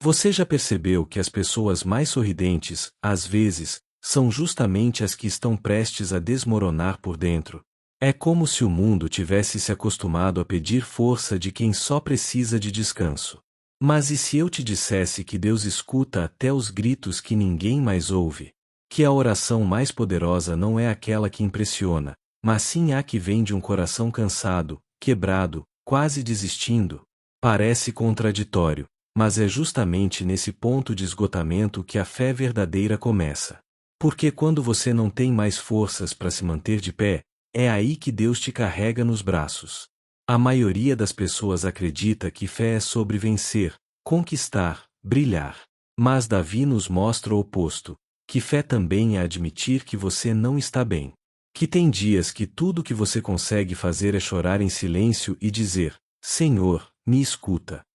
Você já percebeu que as pessoas mais sorridentes, às vezes, são justamente as que estão prestes a desmoronar por dentro? É como se o mundo tivesse se acostumado a pedir força de quem só precisa de descanso. Mas e se eu te dissesse que Deus escuta até os gritos que ninguém mais ouve? Que a oração mais poderosa não é aquela que impressiona, mas sim a que vem de um coração cansado, quebrado, quase desistindo? Parece contraditório, mas é justamente nesse ponto de esgotamento que a fé verdadeira começa. Porque quando você não tem mais forças para se manter de pé, é aí que Deus te carrega nos braços. A maioria das pessoas acredita que fé é sobre vencer, conquistar, brilhar. Mas Davi nos mostra o oposto, que fé também é admitir que você não está bem. Que tem dias que tudo que você consegue fazer é chorar em silêncio e dizer: Senhor, me escuta.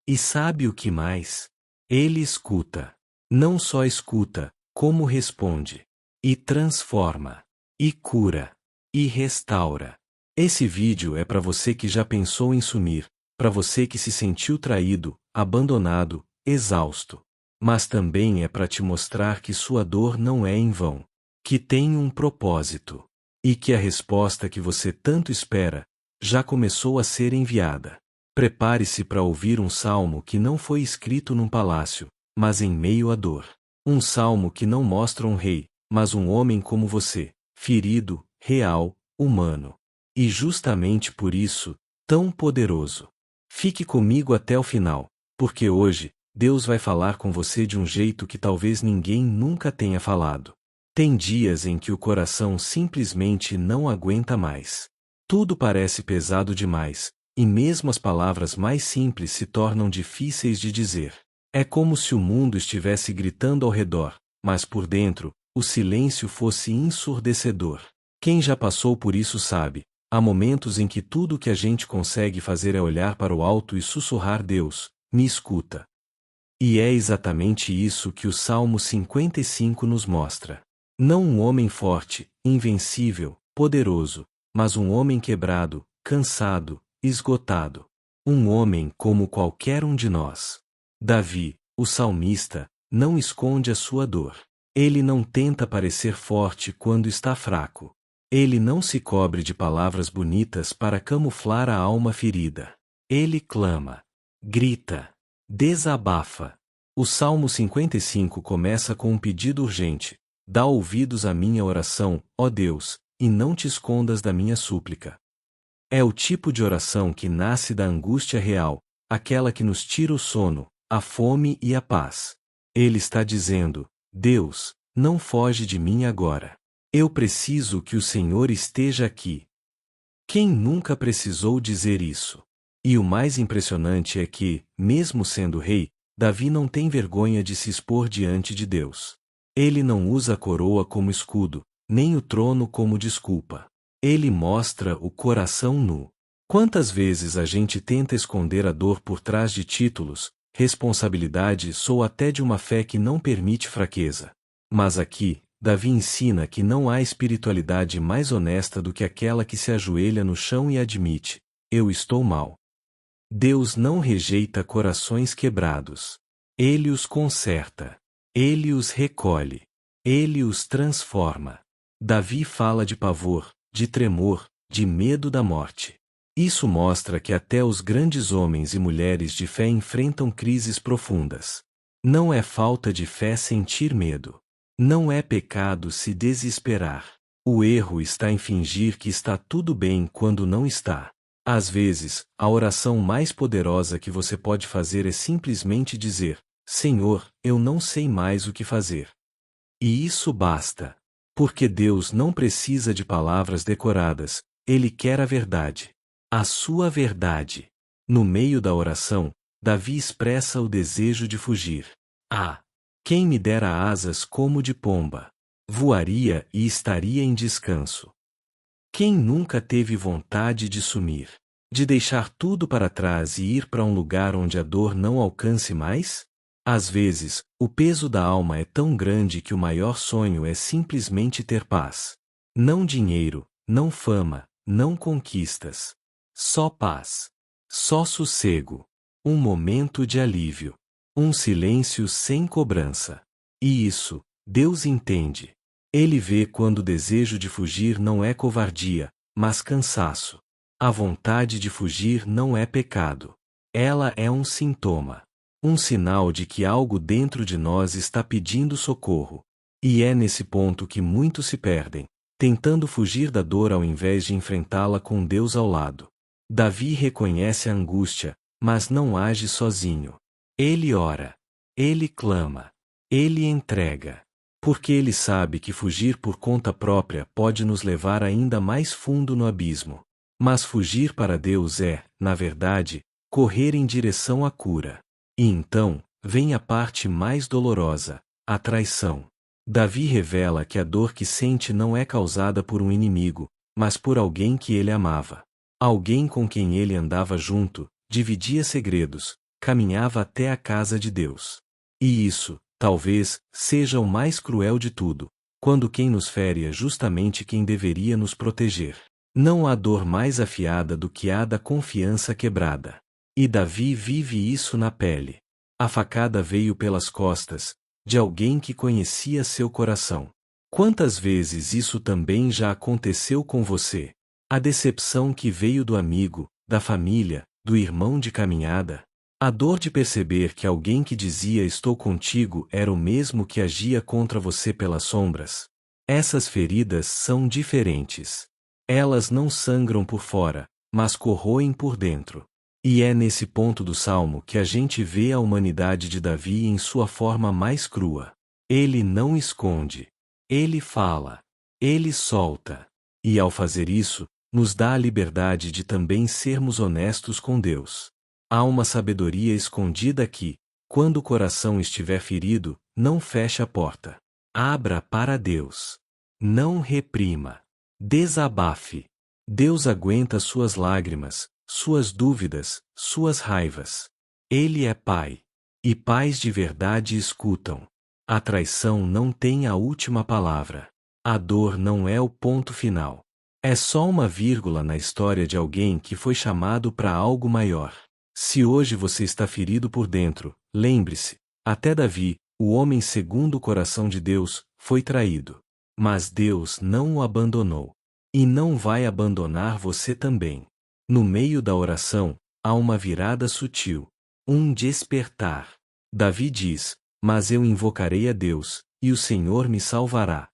E sabe o que mais? Ele escuta. Não só escuta, como responde. E transforma. E cura. E restaura. Esse vídeo é para você que já pensou em sumir, para você que se sentiu traído, abandonado, exausto. Mas também é para te mostrar que sua dor não é em vão. Que tem um propósito. E que a resposta que você tanto espera já começou a ser enviada. Prepare-se para ouvir um salmo que não foi escrito num palácio, mas em meio à dor. Um salmo que não mostra um rei, mas um homem como você, ferido, real, humano. E justamente por isso, tão poderoso. Fique comigo até o final, porque hoje, Deus vai falar com você de um jeito que talvez ninguém nunca tenha falado. Tem dias em que o coração simplesmente não aguenta mais. Tudo parece pesado demais. E mesmo as palavras mais simples se tornam difíceis de dizer. É como se o mundo estivesse gritando ao redor, mas por dentro, o silêncio fosse ensurdecedor. Quem já passou por isso sabe, há momentos em que tudo o que a gente consegue fazer é olhar para o alto e sussurrar: Deus, me escuta. E é exatamente isso que o Salmo 55 nos mostra. Não um homem forte, invencível, poderoso, mas um homem quebrado, cansado, esgotado. Um homem como qualquer um de nós. Davi, o salmista, não esconde a sua dor. Ele não tenta parecer forte quando está fraco. Ele não se cobre de palavras bonitas para camuflar a alma ferida. Ele clama, grita, desabafa. O Salmo 55 começa com um pedido urgente: dá ouvidos à minha oração, ó Deus, e não te escondas da minha súplica. É o tipo de oração que nasce da angústia real, aquela que nos tira o sono, a fome e a paz. Ele está dizendo: Deus, não foge de mim agora. Eu preciso que o Senhor esteja aqui. Quem nunca precisou dizer isso? E o mais impressionante é que, mesmo sendo rei, Davi não tem vergonha de se expor diante de Deus. Ele não usa a coroa como escudo, nem o trono como desculpa. Ele mostra o coração nu. Quantas vezes a gente tenta esconder a dor por trás de títulos, responsabilidades ou até de uma fé que não permite fraqueza? Mas aqui, Davi ensina que não há espiritualidade mais honesta do que aquela que se ajoelha no chão e admite: eu estou mal. Deus não rejeita corações quebrados. Ele os conserta. Ele os recolhe. Ele os transforma. Davi fala de pavor, de tremor, de medo da morte. Isso mostra que até os grandes homens e mulheres de fé enfrentam crises profundas. Não é falta de fé sentir medo. Não é pecado se desesperar. O erro está em fingir que está tudo bem quando não está. Às vezes, a oração mais poderosa que você pode fazer é simplesmente dizer: Senhor, eu não sei mais o que fazer. E isso basta. Porque Deus não precisa de palavras decoradas, Ele quer a verdade. A sua verdade. No meio da oração, Davi expressa o desejo de fugir. Ah! Quem me dera asas como de pomba. Voaria e estaria em descanso. Quem nunca teve vontade de sumir? De deixar tudo para trás e ir para um lugar onde a dor não alcance mais? Às vezes, o peso da alma é tão grande que o maior sonho é simplesmente ter paz. Não dinheiro, não fama, não conquistas. Só paz. Só sossego. Um momento de alívio. Um silêncio sem cobrança. E isso, Deus entende. Ele vê quando o desejo de fugir não é covardia, mas cansaço. A vontade de fugir não é pecado. Ela é um sintoma. Um sinal de que algo dentro de nós está pedindo socorro. E é nesse ponto que muitos se perdem, tentando fugir da dor ao invés de enfrentá-la com Deus ao lado. Davi reconhece a angústia, mas não age sozinho. Ele ora. Ele clama. Ele entrega. Porque ele sabe que fugir por conta própria pode nos levar ainda mais fundo no abismo. Mas fugir para Deus é, na verdade, correr em direção à cura. E então, vem a parte mais dolorosa, a traição. Davi revela que a dor que sente não é causada por um inimigo, mas por alguém que ele amava. Alguém com quem ele andava junto, dividia segredos, caminhava até a casa de Deus. E isso, talvez, seja o mais cruel de tudo, quando quem nos fere é justamente quem deveria nos proteger. Não há dor mais afiada do que a da confiança quebrada. E Davi vive isso na pele. A facada veio pelas costas, de alguém que conhecia seu coração. Quantas vezes isso também já aconteceu com você? A decepção que veio do amigo, da família, do irmão de caminhada. A dor de perceber que alguém que dizia estou contigo era o mesmo que agia contra você pelas sombras. Essas feridas são diferentes. Elas não sangram por fora, mas corroem por dentro. E é nesse ponto do Salmo que a gente vê a humanidade de Davi em sua forma mais crua. Ele não esconde. Ele fala. Ele solta. E ao fazer isso, nos dá a liberdade de também sermos honestos com Deus. Há uma sabedoria escondida que, quando o coração estiver ferido, não feche a porta. Abra para Deus. Não reprima. Desabafe. Deus aguenta suas lágrimas, suas dúvidas, suas raivas. Ele é Pai. E pais de verdade escutam. A traição não tem a última palavra. A dor não é o ponto final. É só uma vírgula na história de alguém que foi chamado para algo maior. Se hoje você está ferido por dentro, lembre-se, até Davi, o homem segundo o coração de Deus, foi traído. Mas Deus não o abandonou. E não vai abandonar você também. No meio da oração, há uma virada sutil. Um despertar. Davi diz, mas eu invocarei a Deus, e o Senhor me salvará.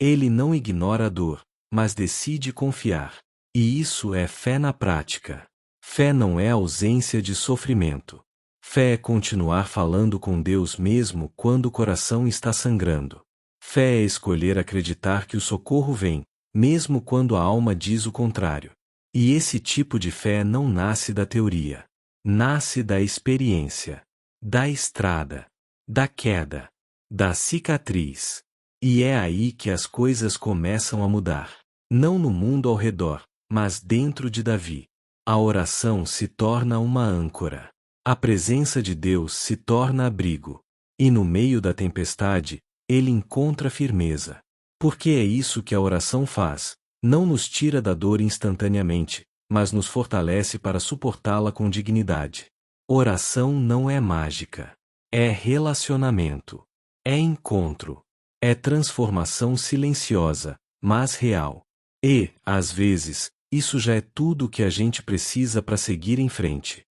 Ele não ignora a dor, mas decide confiar. E isso é fé na prática. Fé não é ausência de sofrimento. Fé é continuar falando com Deus mesmo quando o coração está sangrando. Fé é escolher acreditar que o socorro vem, mesmo quando a alma diz o contrário. E esse tipo de fé não nasce da teoria. Nasce da experiência. Da estrada. Da queda. Da cicatriz. E é aí que as coisas começam a mudar. Não no mundo ao redor, mas dentro de Davi. A oração se torna uma âncora. A presença de Deus se torna abrigo. E no meio da tempestade, ele encontra firmeza. Porque é isso que a oração faz. Não nos tira da dor instantaneamente, mas nos fortalece para suportá-la com dignidade. Oração não é mágica. É relacionamento. É encontro. É transformação silenciosa, mas real. E, às vezes, isso já é tudo o que a gente precisa para seguir em frente.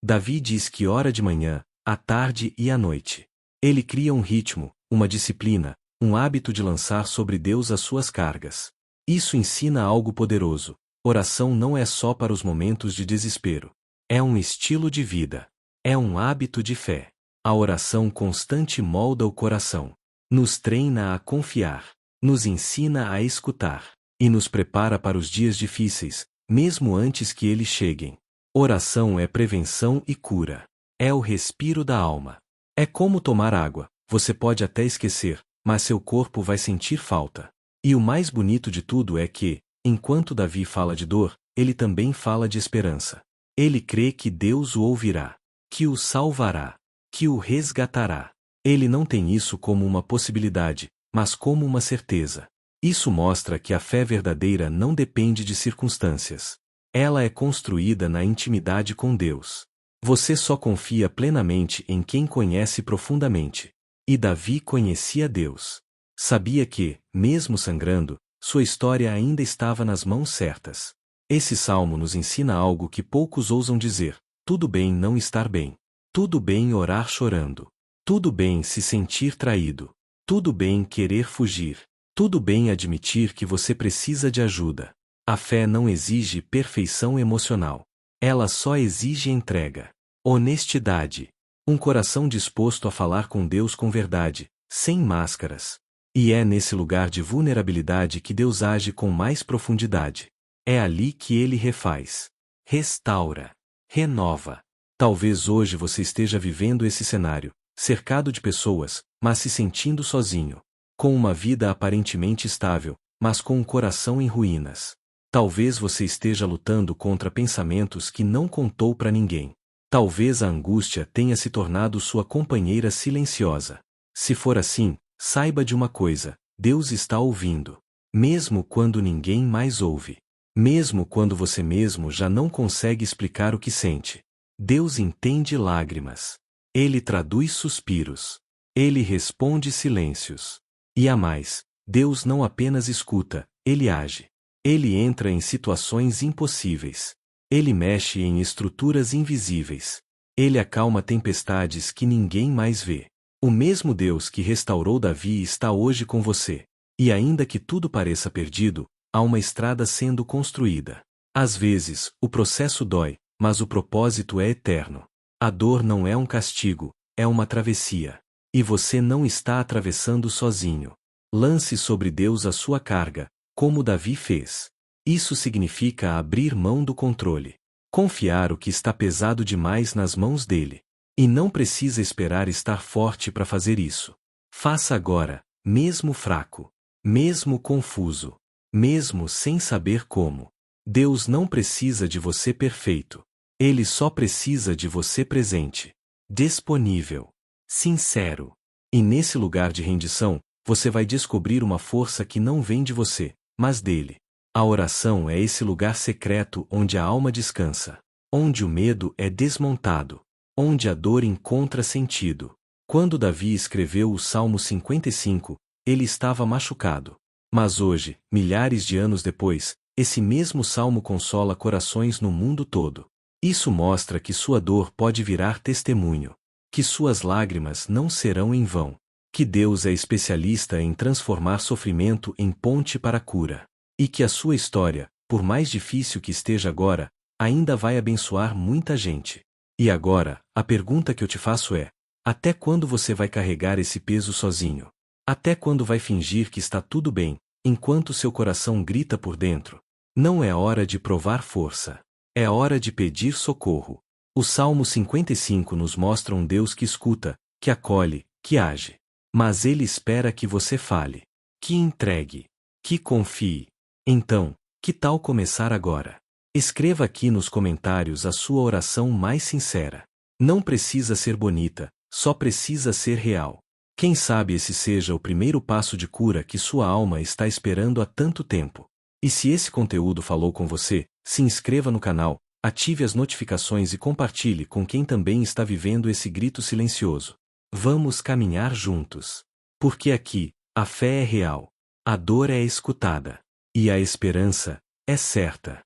Davi diz que ora de manhã, à tarde e à noite. Ele cria um ritmo, uma disciplina, um hábito de lançar sobre Deus as suas cargas. Isso ensina algo poderoso. Oração não é só para os momentos de desespero. É um estilo de vida. É um hábito de fé. A oração constante molda o coração. Nos treina a confiar. Nos ensina a escutar. E nos prepara para os dias difíceis, mesmo antes que eles cheguem. Oração é prevenção e cura. É o respiro da alma. É como tomar água. Você pode até esquecer, mas seu corpo vai sentir falta. E o mais bonito de tudo é que, enquanto Davi fala de dor, ele também fala de esperança. Ele crê que Deus o ouvirá, que o salvará, que o resgatará. Ele não tem isso como uma possibilidade, mas como uma certeza. Isso mostra que a fé verdadeira não depende de circunstâncias. Ela é construída na intimidade com Deus. Você só confia plenamente em quem conhece profundamente. E Davi conhecia Deus. Sabia que, mesmo sangrando, sua história ainda estava nas mãos certas. Esse salmo nos ensina algo que poucos ousam dizer: tudo bem não estar bem. Tudo bem orar chorando. Tudo bem se sentir traído. Tudo bem querer fugir. Tudo bem admitir que você precisa de ajuda. A fé não exige perfeição emocional. Ela só exige entrega, honestidade, um coração disposto a falar com Deus com verdade, sem máscaras. E é nesse lugar de vulnerabilidade que Deus age com mais profundidade. É ali que Ele refaz, restaura, renova. Talvez hoje você esteja vivendo esse cenário, cercado de pessoas, mas se sentindo sozinho, com uma vida aparentemente estável, mas com um coração em ruínas. Talvez você esteja lutando contra pensamentos que não contou para ninguém. Talvez a angústia tenha se tornado sua companheira silenciosa. Se for assim, saiba de uma coisa: Deus está ouvindo. Mesmo quando ninguém mais ouve. Mesmo quando você mesmo já não consegue explicar o que sente. Deus entende lágrimas. Ele traduz suspiros. Ele responde silêncios. E há mais: Deus não apenas escuta, Ele age. Ele entra em situações impossíveis. Ele mexe em estruturas invisíveis. Ele acalma tempestades que ninguém mais vê. O mesmo Deus que restaurou Davi está hoje com você. E ainda que tudo pareça perdido, há uma estrada sendo construída. Às vezes, o processo dói, mas o propósito é eterno. A dor não é um castigo, é uma travessia. E você não está atravessando sozinho. Lance sobre Deus a sua carga, como Davi fez. Isso significa abrir mão do controle. Confiar o que está pesado demais nas mãos dele. E não precisa esperar estar forte para fazer isso. Faça agora, mesmo fraco, mesmo confuso, mesmo sem saber como. Deus não precisa de você perfeito. Ele só precisa de você presente, disponível, sincero. E nesse lugar de rendição, você vai descobrir uma força que não vem de você, mas dele. A oração é esse lugar secreto onde a alma descansa, onde o medo é desmontado, onde a dor encontra sentido. Quando Davi escreveu o Salmo 55, ele estava machucado. Mas hoje, milhares de anos depois, esse mesmo salmo consola corações no mundo todo. Isso mostra que sua dor pode virar testemunho, que suas lágrimas não serão em vão, que Deus é especialista em transformar sofrimento em ponte para a cura, e que a sua história, por mais difícil que esteja agora, ainda vai abençoar muita gente. E agora, a pergunta que eu te faço é: até quando você vai carregar esse peso sozinho? Até quando vai fingir que está tudo bem, enquanto seu coração grita por dentro? Não é hora de provar força. É hora de pedir socorro. O Salmo 55 nos mostra um Deus que escuta, que acolhe, que age. Mas Ele espera que você fale, que entregue, que confie. Então, que tal começar agora? Escreva aqui nos comentários a sua oração mais sincera. Não precisa ser bonita, só precisa ser real. Quem sabe esse seja o primeiro passo de cura que sua alma está esperando há tanto tempo. E se esse conteúdo falou com você, se inscreva no canal, ative as notificações e compartilhe com quem também está vivendo esse grito silencioso. Vamos caminhar juntos. Porque aqui, a fé é real, a dor é escutada, e a esperança é certa.